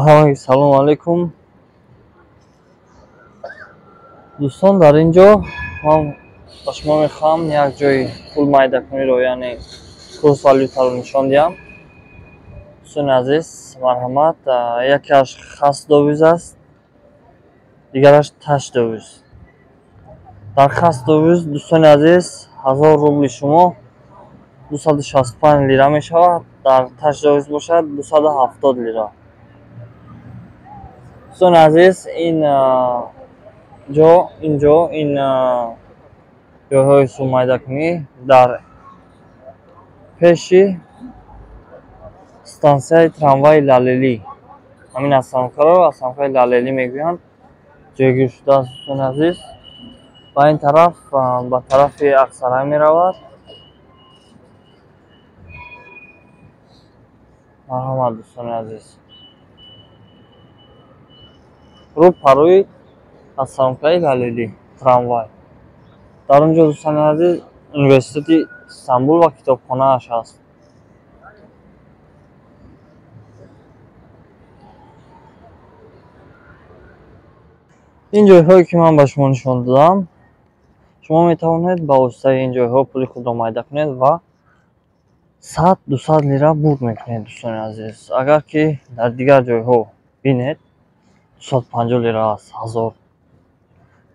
ҳамаги салому алайкум дӯстон, дар ин ҷо ман ба шумо мехоҳам як ҷои пул майдакуниро, яъне курс валютаро нишон диҳам. дӯстони азиз, марҳамат, якеаш хаст довиз аст, дигараш таш довиз. дар хаст довиз, дӯстони азиз, 1000 рубли шумо 265 лира мешавад, дар таш довиз бошад 270 лира. дӯстони азиз, ин ҷойҳои сум майдакунӣ дар пеши стансияи трамваи Лалелӣ, ҳамин остановкаро остановкаи Лалелӣ мегӯянд, ҷойгир шудааст. дӯстони азиз, ба ин тараф, ба тарафи Ақсарай меравад. марҳамат дӯстони азиз, рӯ-парӯи остановкаи Лалелӣ трамвай. дар он ҷо дӯстони азиз, университети Истанбул ва китобхонааш аст. ин ҷойҳое ки ман ба шумо нишон додам, шумо метавонед ба воситаи ин ҷойҳо пули худро майда кунед ва 100-200 лира бурд мекунед. дӯстони азиз, агар ки дар дигар ҷойҳо бинед 250 лира аст,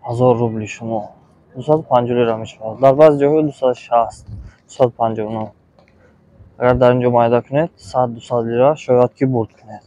1000 рубли шумо 250 лира мешавад, дар баъзе ҷойҳо 260, 259. агар дар ин ҷо майда кунед 100-200 лира шояд ки бурд кунед.